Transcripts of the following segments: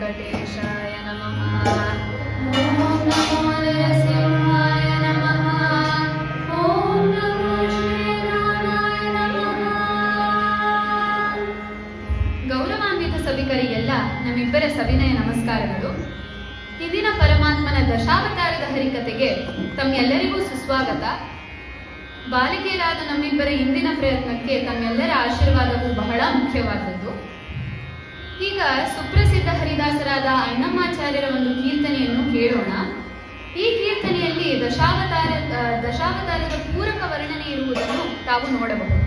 ವೆಂಕಟೇಶಾಯ ನಮಃ. ಓಂ ನಮೋ ನರಸಿಂಹಾಯ ನಮಃ. ಓಂ ನಮೋ ಶ್ರೀರಾಮಾಯ ನಮಃ. ಗೌರವಾನ್ವಿತ ಸಭಿಕರಿಗೆಲ್ಲ ನಮ್ಮಿಬ್ಬರ ಸವಿನಯ ನಮಸ್ಕಾರಗಳು. ಈ ದಿನ ಪರಮಾತ್ಮನ ದಶಾವತಾರದ ಹರಿಕತೆಗೆ ತಮ್ಮೆಲ್ಲರಿಗೂ ಸುಸ್ವಾಗತ. ಬಾಲಿಕೆಯರಾದ ನಮ್ಮಿಬ್ಬರ ಇಂದಿನ ಪ್ರಯತ್ನಕ್ಕೆ ತಮ್ಮೆಲ್ಲರ ಆಶೀರ್ವಾದವು ಬಹಳ ಮುಖ್ಯವಾದದ್ದು. ಈಗ ಸುಪ್ರಸಿದ್ಧ ಹರಿದಾಸರಾದ ಅಣ್ಣಮ್ಮಾಚಾರ್ಯರ ಒಂದು ಕೀರ್ತನೆಯನ್ನು ಕೇಳೋಣ. ಈ ಕೀರ್ತನೆಯಲ್ಲಿ ದಶಾವತಾರದ ಪೂರಕ ವರ್ಣನೆ ಇರುವುದನ್ನು ತಾವು ನೋಡಬಹುದು.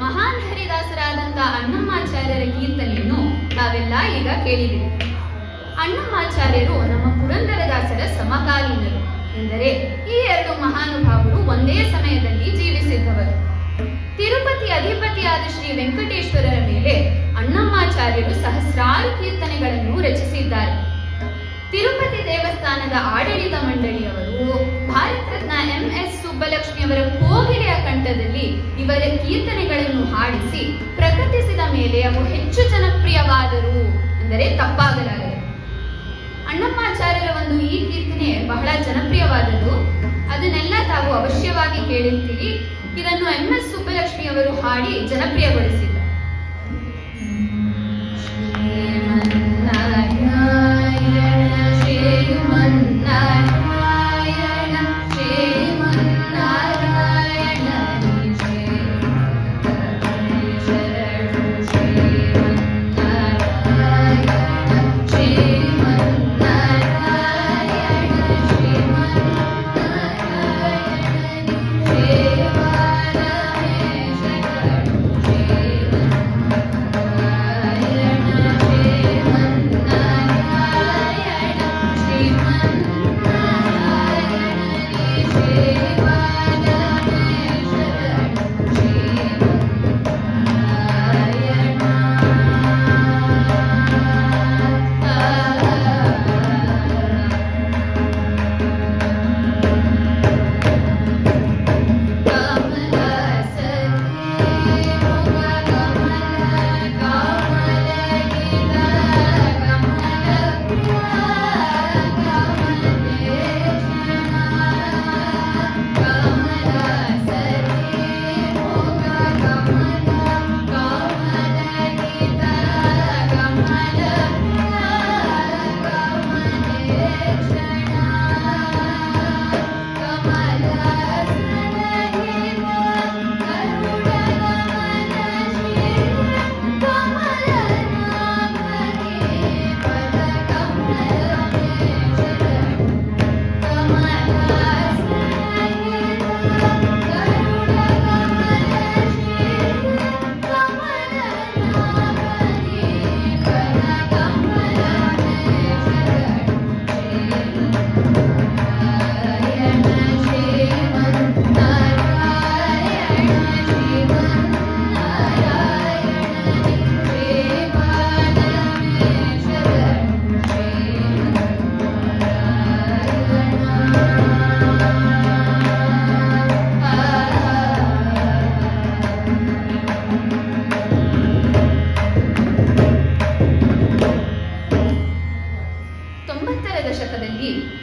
ಮಹಾನ್ ಹರಿದಾಸರಾದಂಥ ಅಣ್ಣಮ್ಮಾಚಾರ್ಯರ ಕೀರ್ತನೆಯನ್ನು ತಾವೆಲ್ಲ ಈಗ ಕೇಳಿದಿರಿ. ಅಣ್ಣಮ್ಮಾಚಾರ್ಯರು ನಮ್ಮ ಪುರಂದರದಾಸರ ಸಮಕಾಲೀನರು ಎಂದರೆ ಈ ಎರಡು ಮಹಾನುಭಾವರು ಒಂದೇ ಸಮಯದಲ್ಲಿ ಜೀವಿಸಿದ್ದವರು. ತಿರುಪತಿ ಅಧಿಪತಿಯಾದ ಶ್ರೀ ವೆಂಕಟೇಶ್ವರರ ಮೇಲೆ ಅಣ್ಣಮ್ಮಾಚಾರ್ಯರು ಸಹಸ್ರಾರು ಕೀರ್ತನೆಗಳನ್ನು ರಚಿಸಿದ್ದಾರೆ. ತಿರುಪತಿ ದೇವಸ್ಥಾನದ ಸಂಸ್ಥಾನದ ಆಡಳಿತ ಮಂಡಳಿಯವರು ಭಾರತ ರತ್ನ MS ಸುಬ್ಬಲಕ್ಷ್ಮಿಯವರ ಕೋಗಿಲೆಯ ಕಂಠದಲ್ಲಿ ಇವರ ಕೀರ್ತನೆಗಳನ್ನು ಹಾಡಿಸಿ ಪ್ರಕಟಿಸಿದ ಮೇಲೆ ಅವು ಹೆಚ್ಚು ಜನಪ್ರಿಯವಾದರು ಎಂದರೆ ತಪ್ಪಾಗಲಾರದು. ಅಣ್ಣಮ್ಮಾಚಾರ್ಯರ ಒಂದು ಈ ಕೀರ್ತನೆ ಬಹಳ ಜನಪ್ರಿಯವಾದದ್ದು. ಅದನ್ನೆಲ್ಲ ತಾವು ಅವಶ್ಯವಾಗಿ ಕೇಳಿರ್ತೀರಿ. ಇದನ್ನು MS ಸುಬ್ಬಲಕ್ಷ್ಮಿಯವರು ಹಾಡಿ ಜನಪ್ರಿಯಗೊಳಿಸಿದ್ದಾರೆ.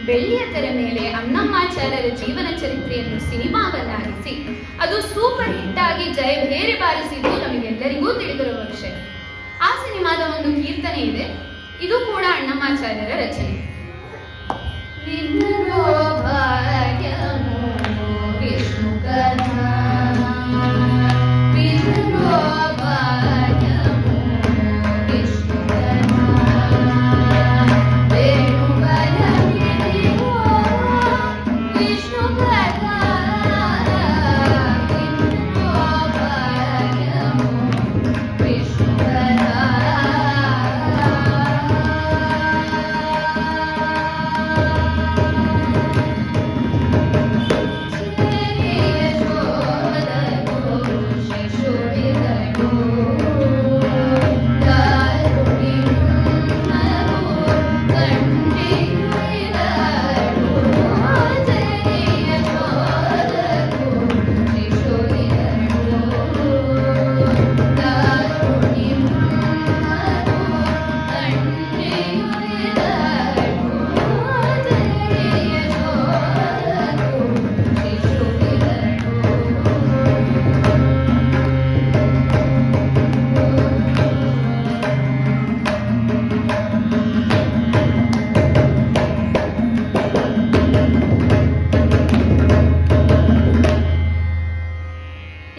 ಬೆಳ್ಳಿಯ ತೆರೆ ಮೇಲೆ ಅಣ್ಣಮ್ಮಾಚಾರ್ಯರ ಜೀವನ ಚರಿತ್ರೆಯನ್ನು ಸಿನಿಮಾವನ್ನಾಗಿಸಿ ಅದು ಸೂಪರ್ ಹಿಟ್ ಆಗಿ ಜಯಭೇರಿ ಬಾರಿಸಿದ್ದು ನಮಗೆಲ್ಲರಿಗೂ ತಿಳಿದಿರುವ ವಿಷಯ. ಆ ಸಿನಿಮಾದ ಒಂದು ಕೀರ್ತನೆ ಇದೆ, ಇದು ಕೂಡ ಅಣ್ಣಮ್ಮಾಚಾರ್ಯರ ರಚನೆ.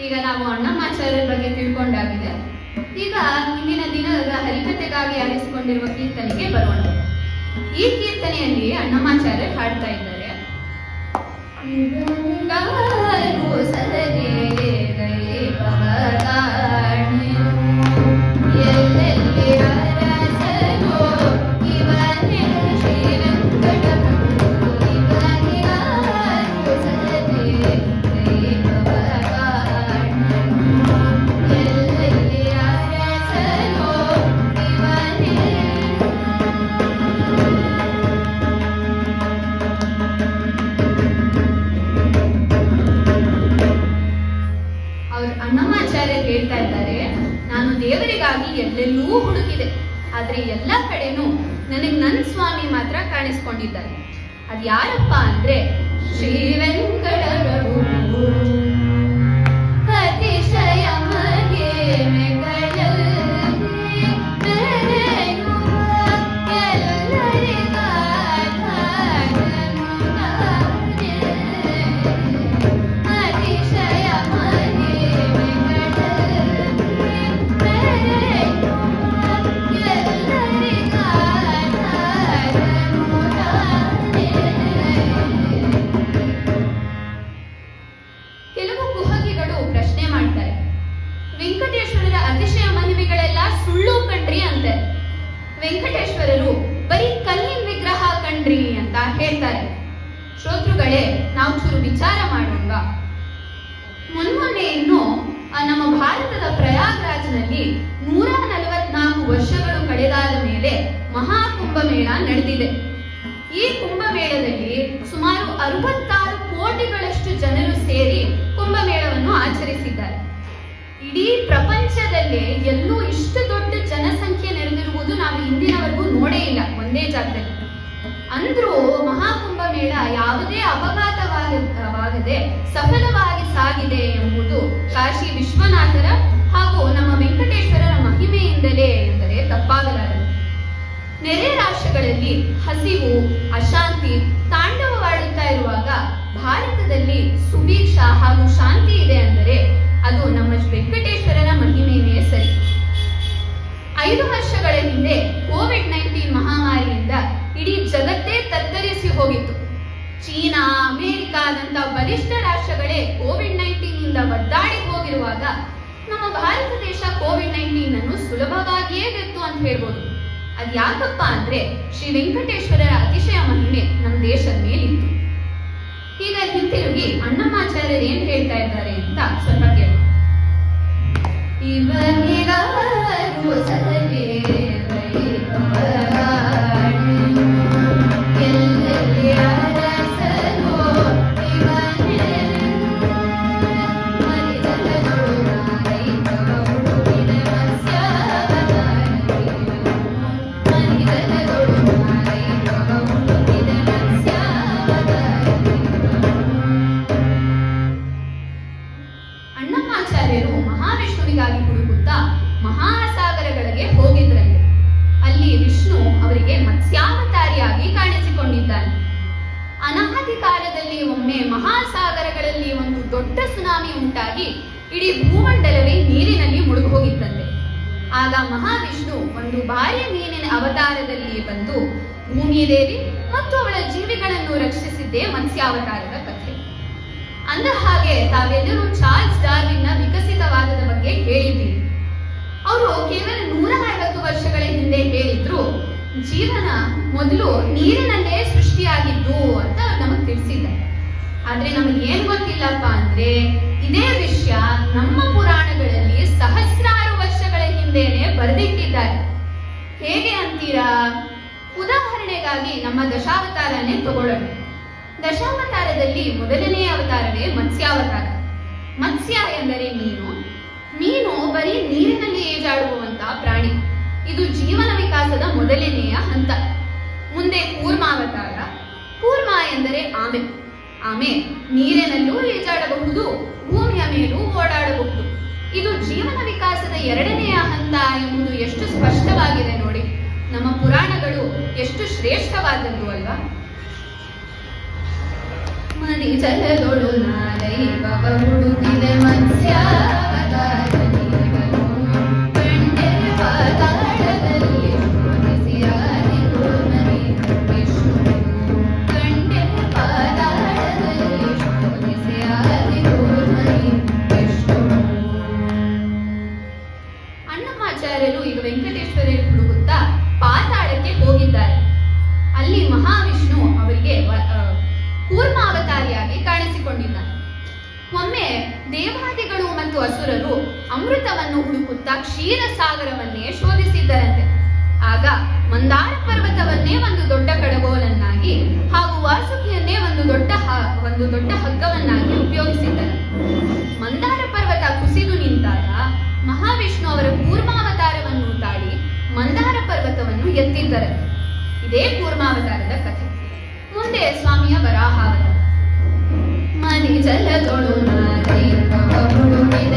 ಈಗ ನಾವು ಅಣ್ಣಮ್ಮಾಚಾರ್ಯರ ಬಗ್ಗೆ ತಿಳ್ಕೊಂಡಾಗಿದೆ. ಈಗ ಇಂದಿನ ದಿನದ ಹರಿಕತೆಗಾಗಿ ಆರಿಸಿಕೊಂಡಿರುವ ಕೀರ್ತನೆಗೆ ಬರೋಣ. ಈ ಕೀರ್ತನೆಯಲ್ಲಿ ಅಣ್ಣಮ್ಮಾಚಾರ್ಯರು ಹಾಡ್ತಾ ಇದ್ದಾರೆ. ಹಾಗೆ ಎಲ್ಲ ಕಡೆನೂ ನನಗೆ ನನ್ನ ಸ್ವಾಮಿ ಮಾತ್ರ ಕಾಣಿಸ್ಕೊಂಡಿದ್ದಾರೆ. ಅದು ಯಾರಪ್ಪ ಅಂದ್ರೆ ಶ್ರೀ ವೆಂಕಟರಘು. ಅತಿಶಯ ವೆಂಕಟೇಶ್ವರರ ಅತಿಶಯ ಮಹಿಮೆಗಳೆಲ್ಲ ಸುಳ್ಳು ಕಣ್ರಿ ಅಂತೆ. ವೆಂಕಟೇಶ್ವರರು ಬರೀ ಕಲ್ಲಿನ ವಿಗ್ರಹ ಕಣ್ರಿ ಅಂತ ಹೇಳ್ತಾರೆ. ಶ್ರೋತೃಗಳೇ, ನಾವು ಚೂರು ವಿಚಾರ ಮಾಡೋಣ. ಮೊನ್ನೆ ಇನ್ನು ನಮ್ಮ ಭಾರತದ ಪ್ರಯಾಗ್ರಾಜ್ನಲ್ಲಿ 144 ವರ್ಷಗಳು ಕಳೆದಾದ ಮೇಲೆ ಮಹಾಕುಂಭಮೇಳ ನಡೆದಿದೆ. ಈ ಕುಂಭಮೇಳದಲ್ಲಿ ಸುಮಾರು 66 ಕೋಟಿಗಳಷ್ಟು ಜನರು ಸೇರಿ ಕುಂಭಮೇಳವನ್ನು ಆಚರಿಸಿದ್ದಾರೆ. ಇಡೀ ಪ್ರಪಂಚದಲ್ಲೇ ಎಲ್ಲೂ ಇಷ್ಟು ದೊಡ್ಡ ಜನಸಂಖ್ಯೆ ನೆರೆದಿರುವುದು ನಾವು ಇಂದಿನವರೆಗೂ ನೋಡೇ ಇಲ್ಲ ಒಂದೇ ಜಾಗದಲ್ಲಿ. ಅಂದ್ರೂ ಮಹಾಕುಂಭ ಮೇಳ ಯಾವುದೇ ಅಪಘಾತವಾಗದೆ ಸಫಲವಾಗಿ ಸಾಗಿದೆ ಎಂಬುದು ಕಾಶಿ ವಿಶ್ವನಾಥರ ಹಾಗೂ ನಮ್ಮ ವೆಂಕಟೇಶ್ವರರ ಮಹಿಮೆಯಿಂದಲೇ ಎಂದರೆ ತಪ್ಪಾಗಲಾರದು. ನೆರೆ ರಾಷ್ಟ್ರಗಳಲ್ಲಿ ಹಸಿವು, ಅಶಾಂತಿ ತಾಂಡವವಾಡುತ್ತಾ ಇರುವಾಗ ಭಾರತದಲ್ಲಿ ಸುಭಿಕ್ಷ ಹಾಗೂ ಶಾಂತಿ ಇದೆ ಅಂದರೆ ಅದು ನಮ್ಮ ವೆಂಕಟೇಶ್ವರರ ಮಹಿಮೆಯೇ ಸರಿ. 5 ವರ್ಷಗಳ ಹಿಂದೆ ಕೋವಿಡ್-19 ಮಹಾಮಾರಿಯಿಂದ ಇಡೀ ಜಗತ್ತೇ ತತ್ತರಿಸಿ ಹೋಗಿತ್ತು. ಚೀನಾ, ಅಮೆರಿಕಾದಂತ ಬಲಿಷ್ಠ ರಾಷ್ಟ್ರಗಳೇ ಕೋವಿಡ್-19 ಇಂದ ಒದ್ದಾಡಿ ಹೋಗಿರುವಾಗ ನಮ್ಮ ಭಾರತ ದೇಶ ಕೋವಿಡ್-19 ಅನ್ನು ಸುಲಭವಾಗಿಯೇ ಗೆದ್ದು ಅಂತ ಹೇಳ್ಬೋದು. ಅದ್ ಯಾಕಪ್ಪ ಅಂದ್ರೆ ಶ್ರೀ ವೆಂಕಟೇಶ್ವರರ ಅತಿಶಯ ಮಹಿಮೆ ನಮ್ಮ ದೇಶದ ಮೇಲಿತ್ತು. ಈಗ ಹಿಂತಿರುಗಿ ಅಣ್ಣಮಾಚಾರ್ಯರು ಏನ್ ಹೇಳ್ತಾ ಇದ್ದಾರೆ ಅಂತ ಸ್ವಲ್ಪ ಕೇಳಿ. ಇವನಿಗಾರು ಸಲಹೆ ಅಣ್ಣಮಾಚಾರ್ಯರು ಮಹಾವಿಷ್ಣುವಿಗಾಗಿ ಹುಡುಕುತ್ತಾ ಮಹಾಸಾಗರಗಳಿಗೆ ಹೋಗಿದ್ರಂತೆ. ಅಲ್ಲಿ ವಿಷ್ಣು ಅವರಿಗೆ ಮತ್ಸ್ಯಾವತಾರಿಯಾಗಿ ಕಾಣಿಸಿಕೊಂಡಿದ್ದಾನೆ. ಅನಾದಿ ಕಾಲದಲ್ಲಿ ಒಮ್ಮೆ ಮಹಾಸಾಗರಗಳಲ್ಲಿ ಒಂದು ದೊಡ್ಡ ಸುನಾಮಿ ಉಂಟಾಗಿ ಇಡೀ ಭೂಮಂಡಲವೇ ನೀರಿನಲ್ಲಿ ಮುಳುಗಿ ಹೋಗಿತ್ತಂತೆ. ಆಗ ಮಹಾವಿಷ್ಣು ಒಂದು ಭಾರಿ ಮೀನಿನ ಅವತಾರದಲ್ಲಿ ಬಂದು ಭೂಮಿದೇವಿ ಮತ್ತು ಅವಳ ಜೀವಿಗಳನ್ನು ರಕ್ಷಿಸಿದ್ದೇ ಮತ್ಸ್ಯಾವತಾರದ ಕಥೆ. ಅಂದ ಹಾಗೆ ತಾವೆಲ್ಲರೂ ಚಾರ್ಲ್ಸ್ ಡಾರ್ವಿನ್ನ ವಿಕಸಿತವಾದದ ಬಗ್ಗೆ ಕೇಳಿದ್ದೀರಿ. ಅವರು ಕೇವಲ 150 ವರ್ಷಗಳ ಹಿಂದೆ ಹೇಳಿದ್ರು ಜೀವನ ಮೊದಲು ನೀರಿನಲ್ಲೇ ಸೃಷ್ಟಿಯಾಗಿದ್ದು ಅಂತ ನಮಗೆ ತಿಳಿಸಿದ್ದಾರೆ. ಆದ್ರೆ ನಮಗೆ ಏನ್ ಗೊತ್ತಿಲ್ಲಪ್ಪ ಅಂದ್ರೆ ಇದೇ ವಿಷಯ ನಮ್ಮ ಪುರಾಣಗಳಲ್ಲಿ ಸಹಸ್ರಾರು ವರ್ಷಗಳ ಹಿಂದೆನೆ ಬರೆದಿಟ್ಟಿದ್ದಾರೆ. ಹೇಗೆ ಅಂತೀರಾ? ಉದಾಹರಣೆಗಾಗಿ ನಮ್ಮ ದಶಾವತಾರನೇ ತಗೊಳ್ಳೋಣ. ದಶಾವತಾರದಲ್ಲಿ ಮೊದಲನೇ ಅವತಾರವೇ ಮತ್ಸ್ಯಾವತಾರ. ಮತ್ಸ್ಯ ಎಂದರೆ ಮೀನು. ಮೀನು ಬರೀ ನೀರಿನಲ್ಲಿ ಈಜಾಡುವಂತಹ ಪ್ರಾಣಿ. ಇದು ಜೀವನ ವಿಕಾಸದ ಮೊದಲನೆಯ ಹಂತ. ಮುಂದೆ ಕೂರ್ಮಾವತಾರ. ಕೂರ್ಮ ಎಂದರೆ ಆಮೆ. ಆಮೆ ನೀರಿನಲ್ಲೂ ಈಜಾಡಬಹುದು, ಭೂಮಿಯ ಮೇಲೂ ಓಡಾಡಬಹುದು. ಇದು ಜೀವನ ವಿಕಾಸದ 2ನೆಯ ಹಂತ ಎಂಬುದು ಎಷ್ಟು ಸ್ಪಷ್ಟವಾಗಿದೆ ನೋಡಿ. ನಮ್ಮ ಪುರಾಣಗಳು ಎಷ್ಟು ಶ್ರೇಷ್ಠವಾದದ್ದು ಅಲ್ವಾ? ಮನಿ ಜಲದೊಳು ನಾರೈವವ ಹುಡುಕಿದೆ ಮತ್ಸ್ಯಾವತಾರ ನೀವನು, ಕಂಡೆ ಪಾತಾಳದಲ್ಲಿ ಶೋಧಿಸಿಯಾದಿ ಕೂರ್ಮನಿ ವಿಷ್ಣು, ಕಂಡೆ ಪಾತಾಳದಲ್ಲಿ ಶೋಧಿಸಿಯಾದಿ ಕೂರ್ಮನಿ ವಿಷ್ಣು. ಅಣ್ಣಮಾಚಾರ್ಯರು ಈಗ ವೆಂಕಟೇಶ್ವರರು ಹುಡುಕುತ್ತಾ ಪಾತಾಳಕ್ಕೆ ಹೋಗಿದ್ದಾರೆ. ಅಲ್ಲಿ ಮಹಾವಿಷ್ಣು ಅವರಿಗೆ ಕೂರ್ಮಾವತಾರಿಯಾಗಿ ಕಾಣಿಸಿಕೊಂಡಿದ್ದಾನೆ. ಒಮ್ಮೆ ದೇವಾದಿಗಳು ಮತ್ತು ಅಸುರರು ಅಮೃತವನ್ನು ಹುಡುಕುತ್ತಾ ಕ್ಷೀರಸಾಗರವನ್ನೇ ಶೋಧಿಸಿದ್ದರಂತೆ. ಆಗ ಮಂದಾರ ಪರ್ವತವನ್ನೇ ಒಂದು ದೊಡ್ಡ ಕಡಗೋಲನ್ನಾಗಿ ಹಾಗೂ ವಾಸುಕಿಯನ್ನೇ ಒಂದು ದೊಡ್ಡ ಹಗ್ಗವನ್ನಾಗಿ ಉಪಯೋಗಿಸಿದ್ದರು. ಮಂದಾರ ಪರ್ವತ ಕುಸಿದು ನಿಂತಾಗ ಮಹಾವಿಷ್ಣು ಅವರ ಕೂರ್ಮಾವತಾರವನ್ನು ತಾಳಿ ಮಂದಾರ ಪರ್ವತವನ್ನು ಎತ್ತಿದ್ದರು. ಇದೇ ಕೂರ್ಮಾವತಾರದ ಕಥೆ. ಮುಂದೆ ಸ್ವಾಮಿಯ ವರಾಹಾವತಾರ. ಮನಿ ಜಲದೊಳು ಹುಡುಕಿದ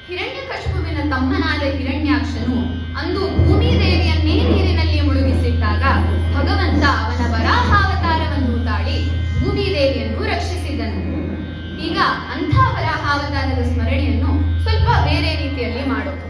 ಹಿರಣ್ಯಕಶಿಪುವಿನ ತಮ್ಮನಾದ ಹಿರಣ್ಯಾಕ್ಷನು ಅಂದು ಭೂಮಿದೇವಿಯನ್ನೇ ನೀರಿನಲ್ಲಿ ಮುಳುಗಿಸಿಟ್ಟಾಗ ಭಗವಂತ ಅವನ ವರಾಹಾವತಾರವನ್ನು ತಾಳಿ ಭೂಮಿದೇವಿಯನ್ನು ರಕ್ಷಿಸಿದನು. ಈಗ ಅಂಥ ವರಾಹಾವತಾರದ ಸ್ಮರಣೆಯನ್ನು ಸ್ವಲ್ಪ ಬೇರೆ ರೀತಿಯಲ್ಲಿ ಮಾಡೋದು.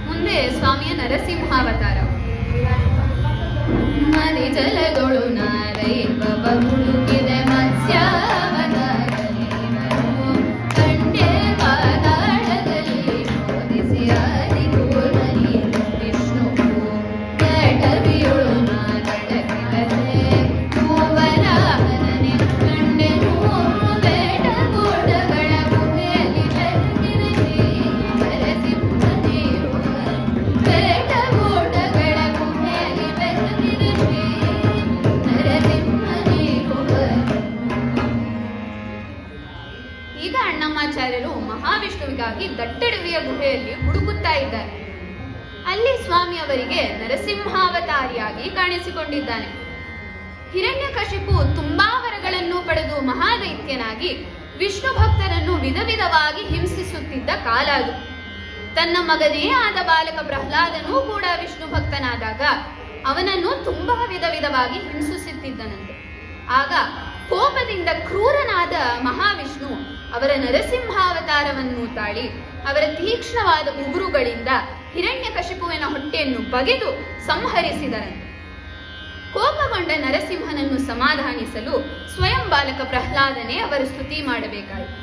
ಮುಂದೆ ಸ್ವಾಮಿಯ ನರಸಿಂಹಾವತಾರ. ಮರಿ ಜಲದೊಳು ನಾರೈವ ಹುಡುಕಿದ ಮತ್ಸ್ಯಾವತಾರನೆ ಕಂಡೆ ಪಾತಾಳದಲ್ಲಿ ಶೋಧಿಸಿ ಆದಿಪೂರ್ಣನಿ ವಿಷ್ಣು ಕಟವಿಯೊಳು ಮಾತಡಕಿದರೆ ಮೂವರಾಮನನೆ ಕಂಡೆನು ಬೇಡ ಗೋಡಗಳ ಗುಹೆಯಲ್ಲಿ ಬೆಳಗಿರಲಿ ನರಸಿಂಹದೇವ ಬೇಡ ಗೋಡಗಳ ಗುಹೆಯಲ್ಲಿ ಬೆಳಗಿರಲಿ ನರಸಿಂಹದೇವ. ಈಗ ಅಣ್ಣಮ್ಮಾಚಾರ್ಯರು ಮಹಾವಿಷ್ಣುವಿಗಾಗಿ ದಟ್ಟಡವಿಯ ಗುಹೆಯಲ್ಲಿ ಹುಡುಕುತ್ತಾ ಇದ್ದಾರೆ. ಅಲ್ಲಿ ಸ್ವಾಮಿ ಅವರಿಗೆ ನರಸಿಂಹಾವತಾರಿಯಾಗಿ ಕಾಣಿಸಿಕೊಂಡಿದ್ದಾನೆ. ಹಿರಣ್ಯಕಶಿಪು ತುಂಬಾ ವರಗಳನ್ನು ಪಡೆದು ಮಹಾದೈತ್ಯನಾಗಿ ವಿಷ್ಣು ಭಕ್ತರನ್ನು ವಿಧ ವಿಧವಾಗಿ ಹಿಂಸಿಸುತ್ತಿದ್ದ ಕಾಲ ಅದು. ತನ್ನ ಮಗನೇ ಆದ ಬಾಲಕ ಪ್ರಹ್ಲಾದನೂ ಕೂಡ ವಿಷ್ಣು ಭಕ್ತನಾದಾಗ ಅವನನ್ನು ತುಂಬಾ ವಿಧ ವಿಧವಾಗಿ ಹಿಂಸಿಸುತ್ತಿದ್ದನಂತೆ. ಆಗ ಕೋಪದಿಂದ ಕ್ರೂರನಾದ ಮಹಾವಿಷ್ಣು ಅವರ ನರಸಿಂಹಾವತಾರವನ್ನು ತಾಳಿ ಅವರ ತೀಕ್ಷ್ಣವಾದ ಉಗುರುಗಳಿಂದ ಹಿರಣ್ಯಕಶಿಪುವಿನ ಹೊಟ್ಟೆಯನ್ನು ಬಗೆದು ಸಂಹರಿಸಿದರಂತೆ. ಕೋಪಗೊಂಡ ನರಸಿಂಹನನ್ನು ಸಮಾಧಾನಿಸಲು ಸ್ವಯಂ ಬಾಲಕ ಪ್ರಹ್ಲಾದನೇ ಅವರ ಸ್ತುತಿ ಮಾಡಬೇಕಾಯಿತು.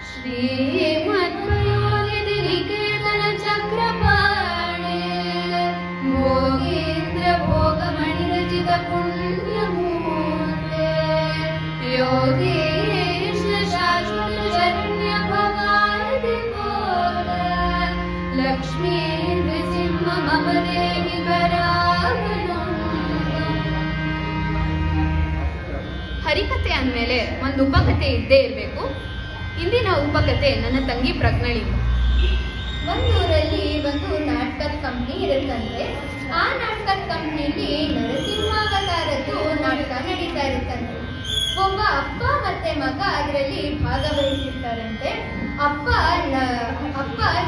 ಶ್ರೀಮದ್ವಯೋನಿಧಿನಿಕೇತನ ಚಕ್ರಪಾಣೆ ಭೋಗೀಂದ್ರ ಭೋಗಮಣಿರಚಿತ ಪುಣ್ಯಮೂರ್ತೆ ಯೋಗೀಶ ಶಾಶ್ವತ ಶರಣ್ಯ ಭವಾದಿ ಬೋಧ ಲಕ್ಷ್ಮೀ ನೃಸಿಂಹ ಮಮ ದೇವಿ ಕರಾವನು. ಹರಿಕತೆ ಅಂದಮೇಲೆ ಒಂದು ಉಪಕಥೆ ಇದ್ದೇ ಇರಬೇಕು. ಇಂದಿನ ಉಪಕಥೆ ನನ್ನ ತಂಗಿ ಪ್ರಜ್ಞಳಿಂದ. ಒಂದೂರಲ್ಲಿ ಒಂದು ನಾಟಕದ ಕಂಪ್ನಿ ಇರುತ್ತಂತೆ. ಆ ನಾಟಕದ ಕಂಪ್ನಿಯಲ್ಲಿ ನರಸಿಂಹಾವತಾರದ್ದು ನಾಟಕ ನಡೀತಾ ಇರುತ್ತಂತೆ. ಒಬ್ಬ ಅಪ್ಪ ಮತ್ತೆ ಮಗ ಅದರಲ್ಲಿ ಭಾಗವಹಿಸಿರ್ತಾರಂತೆ. ಅಪ್ಪ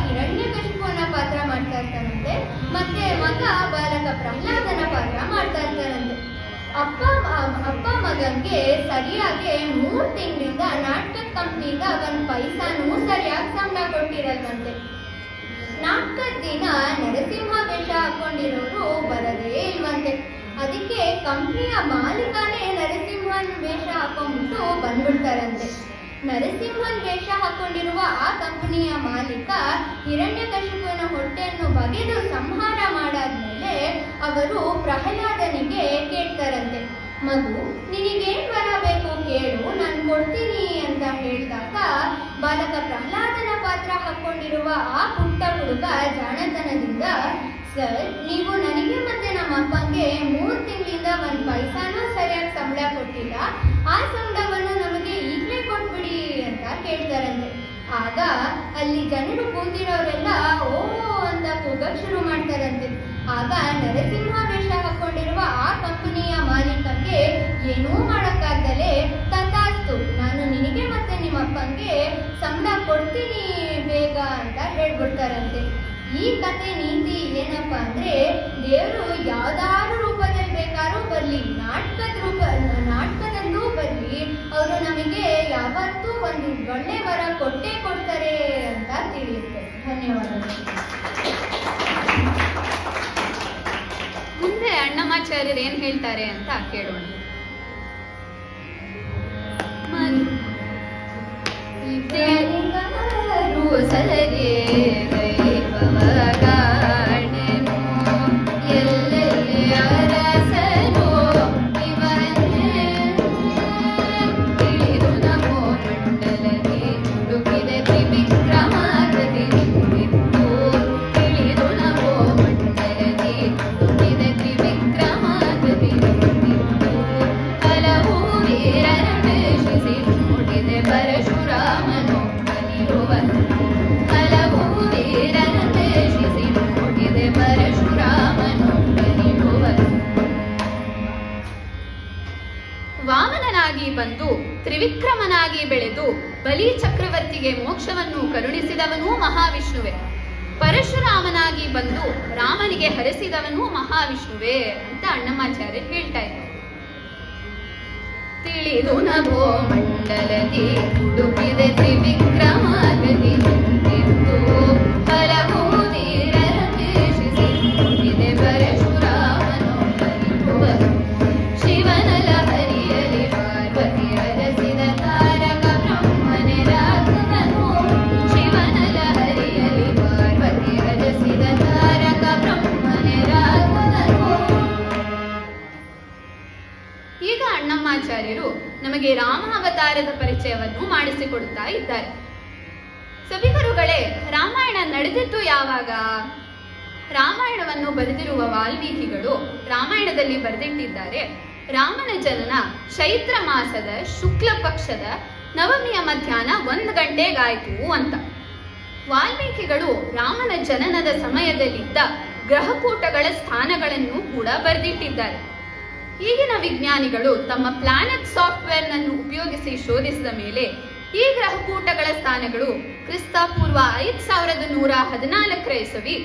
ಹಿರಣ್ಯಕಶಿಪುವಿನ ಪಾತ್ರ ಮಾಡ್ತಾ ಇರ್ತಾರಂತೆ, ಮತ್ತೆ ಮಗ ಬಾಲಕ ಪ್ರಹ್ಲಾದನ ಪಾತ್ರ ಮಾಡ್ತಾ ಇರ್ತಾರಂತೆ. ಅಪ್ಪ ಮಗನ್ಗೆ ಸರಿಯಾಗಿ 3 ತಿಂಗಳಿಂದ ನಾಟಕದ ಕಂಪ್ನಿಯಿಂದ 1 ಪೈಸಾನೂ ಸರಿಯಾಗಿ ಸಂಬಳ ಕೊಟ್ಟಿರಲ್ವಂತೆ. ನಾಟಕದ ದಿನ ನರಸಿಂಹ ವೇಷ ಹಾಕೊಂಡಿರೋರು ಬರದೇ ಇಲ್ವಂತೆ. ಅದಕ್ಕೆ ಕಂಪ್ನಿಯ ಮಾಲೀಕನೇ ನರಸಿಂಹನ್ ವೇಷ ಹಾಕೊಂಡ್ಬಿಟ್ಟು ಬಂದ್ಬಿಡ್ತಾರಂತೆ. ನರಸಿಂಹನ್ ವೇಷ ಹಾಕೊಂಡಿರುವ ಆ ಕಂಪನಿಯ ಮಾಲೀಕ ಹಿರಣ್ಯಕಶಿಪುವಿನ ಹೊಟ್ಟೆಯನ್ನು ಬಗೆದು ಸಂಹಾರ ಮಾಡಾದ್ಮೇಲೆ ಅವರು ಪ್ರಹ್ಲಾದನಿಗೆ ಕೇಳ್ತಾರಂತೆ, ಮಗು ನಿನಗೇನ್ ವರ ಬೇಕು ಕೇಳು, ನಾನು ಕೊಡ್ತೀನಿ ಅಂತ ಹೇಳಿದಾಗ ಬಾಲಕ ಪ್ರಹ್ಲಾದನ ಪಾತ್ರ ಹಾಕೊಂಡಿರುವ ಆ ಪುಟ್ಟ ಹುಡುಗ ಜಾಣತನದಿಂದ, ಸರ್ ನೀವು ನನಗೆ ಮತ್ತೆ ನಮ್ಮ ಅಪ್ಪಂಗೆ 3 ತಿಂಗಳಿಂದ 1 ಪೈಸಾನೂ ಸರಿಯಾಗಿ ಸಂಬಳ ಕೊಟ್ಟಿಲ್ಲ, ಆ ಸಂಬಳವನ್ನು ನಮಗೆ ಈಗಲೇ ಕೊಟ್ಬಿಡಿ ಅಂತ ಕೇಳ್ತಾರಂತೆ. ಆಗ ಅಲ್ಲಿ ಜನರು ಕೂತಿರೋರೆಲ್ಲ ಓ ಅಂತ ಕೂಗಕ್ ಶುರು ಮಾಡ್ತಾರಂತೆ. ಆಗ ನರಸಿಂಹ ವೇಷ ಹಾಕೊಂಡಿರುವ ಆ ಕಂಪನಿಯ ಮಾಲೀಕಕ್ಕೆ ಏನೂ ಮಾಡಕ್ಕಾಗದಲೇ, ತಥಾಸ್ತು ನಾನು ನಿನಗೆ ಮತ್ತೆ ನಿಮ್ಮ ಅಪ್ಪಂಗೆ ಸಂಬಳ ಕೊಡ್ತೀನಿ ಬೇಗ ಅಂತ ಹೇಳ್ಬಿಡ್ತಾರಂತೆ. ಈ ಕತೆ ನೀತಿ ಏನಪ್ಪ ಅಂದ್ರೆ, ದೇವರು ಯಾವ್ದಾದ್ರು ರೂಪದಲ್ಲಿ ಬೇಕಾದ್ರೂ ಬರ್ಲಿ, ನಾಟಕದಲ್ಲೂ ಬರ್ಲಿ, ಅವರು ನಮಗೆ ಯಾವತ್ತೂ ಒಂದು ಒಳ್ಳೆ ವರ ಕೊಟ್ಟೇ ಕೊಡ್ತಾರೆ ಅಂತ ತಿಳಿಯುತ್ತೆ. ಧನ್ಯವಾದಗಳು. ಮುಂದೆ ಅಣ್ಣಮಾಚಾರ್ಯರು ಏನ್ ಹೇಳ್ತಾರೆ ಅಂತ ಕೇಳೋಣ. ವಾಮನನಾಗಿ ಬಂದು ತ್ರಿವಿಕ್ರಮನಾಗಿ ಬೆಳೆದು ಬಲಿ ಚಕ್ರವರ್ತಿಗೆ ಮೋಕ್ಷವನ್ನು ಕರುಣಿಸಿದವನೂ ಮಹಾವಿಷ್ಣುವೆ. ಪರಶುರಾಮನಾಗಿ ಬಂದು ರಾಮನಿಗೆ ಹರಸಿದವನೂ ಮಹಾವಿಷ್ಣುವೆ ಅಂತ ಅಣ್ಣಮಾಚಾರ್ಯರು ಹೇಳ್ತಾ ಇದ್ದಾರೆ. ತಿಳಿದು ನಭೋ ಮಂಡಲದಿ ಉಡುಪಿದೆ ತ್ರಿವಿಕ್ರಮಾಗದಿ ನಿಂತಿದ್ದು ಹಲವು ತೀರದೇಶಿಸಿ ನುಡಿದೆ ಪರಶುರಾಮನು ಬಲಿಯುವನು. ಶಿವನಲ ಹರಿಯಲಿ ಪಾರ್ವತಿ ಹರಸಿದ ತಾರಕ ಬ್ರಹ್ಮನೆ ರಾಘವನು. ಶಿವನಲ ಹರಿಯಲಿ ಪಾರ್ವತಿ ಹರಸಿದ ತಾರಕ ಬ್ರಹ್ಮನೆ ರಾಘವನು. ಈಗ ಅಣ್ಣಮಾಚಾರ್ಯರು ನಮಗೆ ರಾಮಾವತಾರದ ಪರಿಚಯವನ್ನು ಮಾಡಿಸಿಕೊಡುತ್ತಾ ಇದ್ದಾರೆ. ಸಭಿಕರುಗಳೇ, ರಾಮಾಯಣ ನಡೆದಿದ್ದು ಯಾವಾಗ? ರಾಮಾಯಣವನ್ನು ಬರೆದಿರುವ ವಾಲ್ಮೀಕಿಗಳು ರಾಮಾಯಣದಲ್ಲಿ ಬರೆದಿಟ್ಟಿದ್ದಾರೆ, ರಾಮನ ಜನನ ಚೈತ್ರ ಮಾಸದ ಶುಕ್ಲ ಪಕ್ಷದ ನವಮಿಯ ಮಧ್ಯಾಹ್ನ 1 ಗಂಟೆಗಾಯ್ತು ಅಂತ. ವಾಲ್ಮೀಕಿಗಳು ರಾಮನ ಜನನದ ಸಮಯದಲ್ಲಿದ್ದ ಗ್ರಹಕೂಟಗಳ ಸ್ಥಾನಗಳನ್ನು ಕೂಡ ಬರೆದಿಟ್ಟಿದ್ದಾರೆ. ಈಗಿನ ವಿಜ್ಞಾನಿಗಳು ತಮ್ಮ ಪ್ಲಾನೆಟ್ ಸಾಫ್ಟ್ವೇರ್ನನ್ನು ಉಪಯೋಗಿಸಿ ಶೋಧಿಸಿದ ಮೇಲೆ ಈ ಗ್ರಹಕೂಟಗಳ ಸ್ಥಾನಗಳು ಕ್ರಿಸ್ತಪೂರ್ವ 5114 ಇಸವಿ